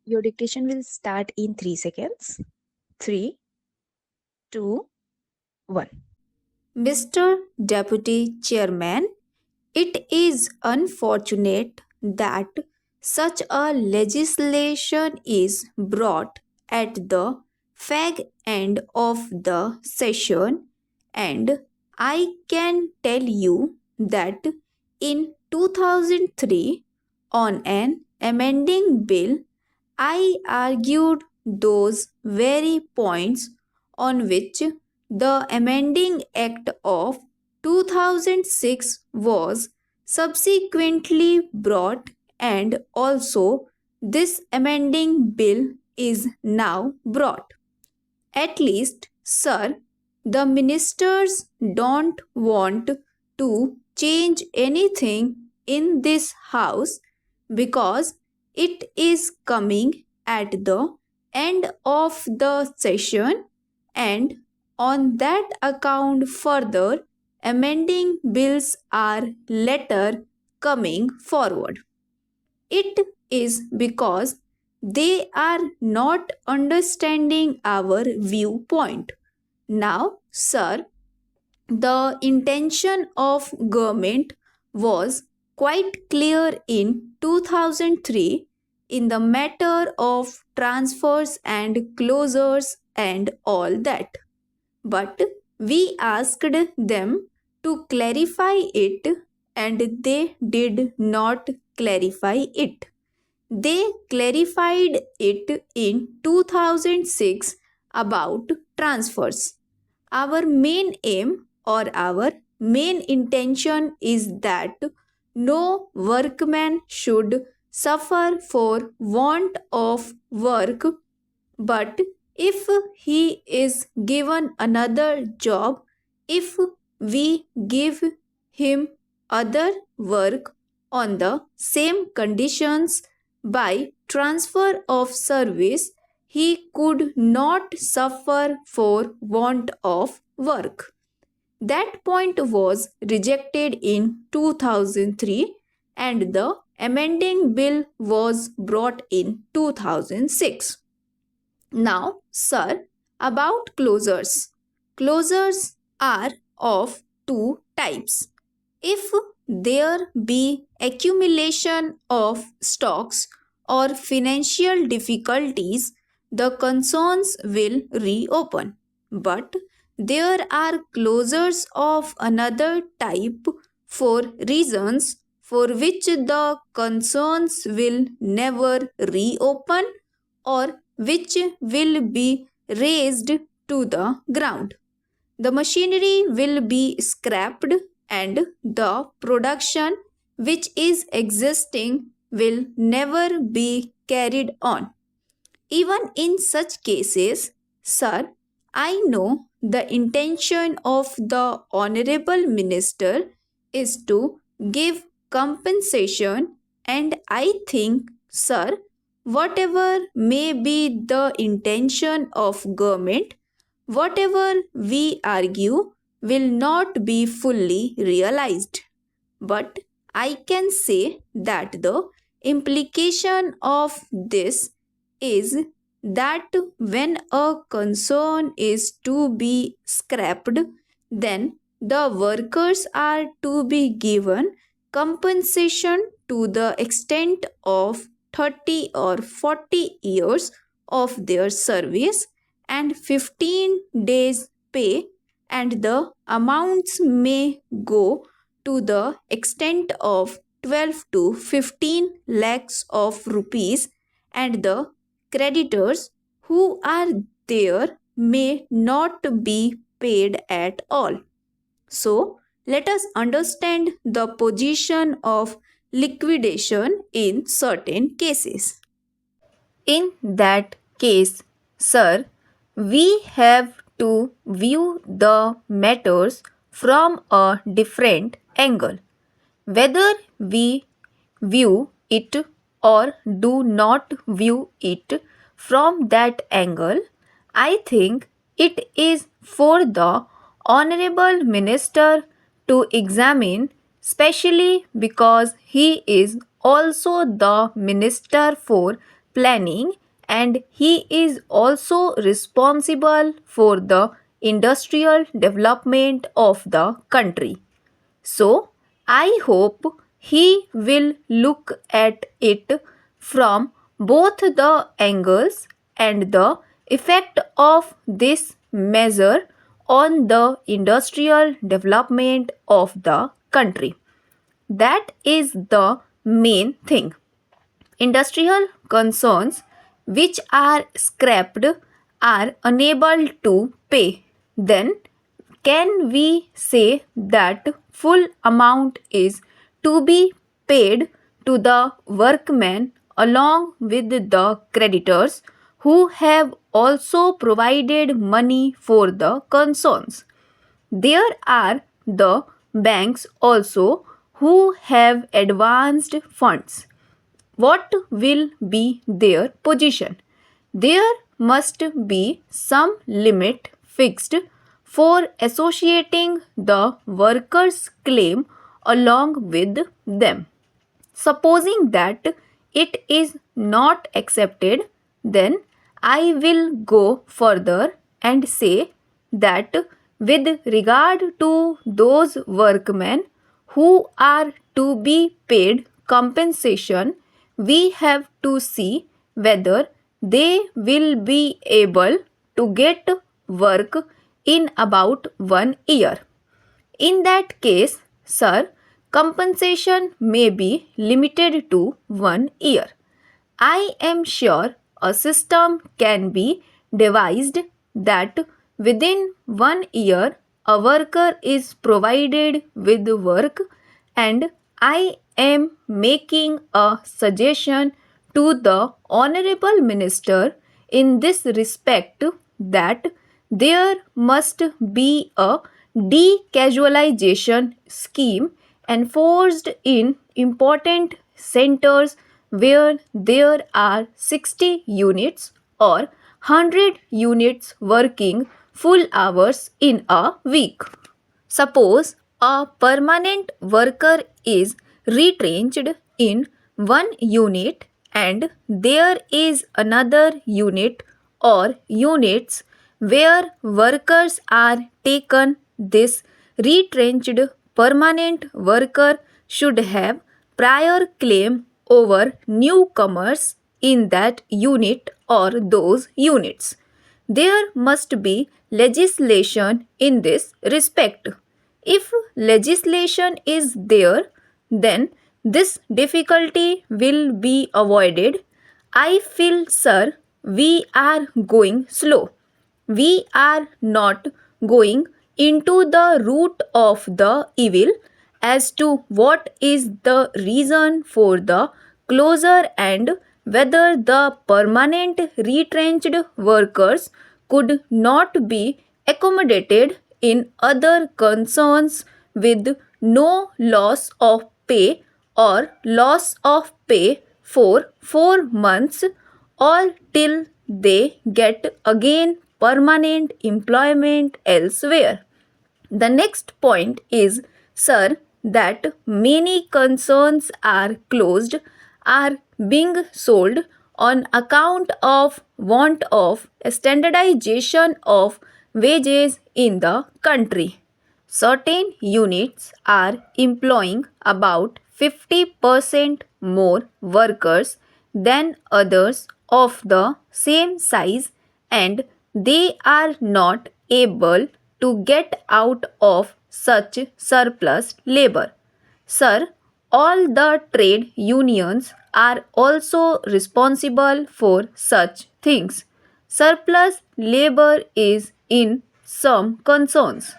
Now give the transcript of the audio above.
Your dictation will start in 3 seconds. 3, 2, 1. Mr. Deputy Chairman, it is unfortunate that such a legislation is brought at the fag end of the session, and I can tell you that in 2003 on an amending bill I argued those very points on which the Amending Act of 2006 was subsequently brought, and also this amending bill is now brought. At least, sir, the ministers don't want to change anything in this house because it is coming at the end of the session, and on that account further amending bills are later coming forward. It is because they are not understanding our viewpoint. Now, sir, the intention of government was quite clear in 2003 in the matter of transfers and closures and all that. But we asked them to clarify it, and they did not clarify it. They clarified it in 2006 about transfers. Our main aim or our main intention is that no workman should suffer for want of work, but if he is given another job, if we give him other work on the same conditions by transfer of service, he could not suffer for want of work. That point was rejected in 2003 and the amending bill was brought in 2006. Now, sir, about closures. Closures are of two types. If there be accumulation of stocks or financial difficulties, the concerns will reopen. But there are closures of another type for reasons for which the concerns will never reopen or which will be raised to the ground. The machinery will be scrapped and the production which is existing will never be carried on. Even in such cases, sir, I know the intention of the Honorable Minister is to give compensation, and I think, sir, whatever may be the intention of government, whatever we argue will not be fully realized. But I can say that the implication of this is that when a concern is to be scrapped, then the workers are to be given compensation to the extent of 30 or 40 years of their service and 15 days pay, and the amounts may go to the extent of 12 to 15 lakhs of rupees, and the creditors who are there may not be paid at all. So, let us understand the position of liquidation in certain cases. In that case, sir, we have to view the matters from a different angle. Whether we view it or do not view it from that angle, I think it is for the Honorable Minister to examine, specially because he is also the Minister for planning, and he is also responsible for the industrial development of the country. So, I hope he will look at it from both the angles and the effect of this measure on the industrial development of the country. That is the main thing. Industrial concerns which are scrapped are unable to pay. Then can we say that full amount is to be paid to the workmen along with the creditors who have also provided money for the concerns? There are the banks also who have advanced funds. What will be their position? There must be some limit fixed for associating the workers' claim along with them. Supposing that it is not accepted, then I will go further and say that with regard to those workmen who are to be paid compensation, we have to see whether they will be able to get work in about 1 year. In that case, sir, compensation may be limited to 1 year. I am sure a system can be devised that within 1 year a worker is provided with work, and I am making a suggestion to the Honorable Minister in this respect that there must be a decasualization scheme enforced in important centers where there are 60 units or 100 units working full hours in a week. Suppose a permanent worker is retrenched in one unit and there is another unit or units where workers are taken. This retrenched permanent worker should have prior claim over newcomers in that unit or those units. There must be legislation in this respect. If legislation is there, then this difficulty will be avoided. I feel, sir, we are going slow. We are not going into the root of the evil as to what is the reason for the closure and whether the permanent retrenched workers could not be accommodated in other concerns with no loss of pay or loss of pay for 4 months or till they get again permanent employment elsewhere. The next point is, sir, that many concerns are closed, are being sold on account of want of standardization of wages in the country. Certain units are employing about 50% more workers than others of the same size, and they are not able to get out of such surplus labor. Sir, all the trade unions are also responsible for such things. Surplus labor is in some concerns.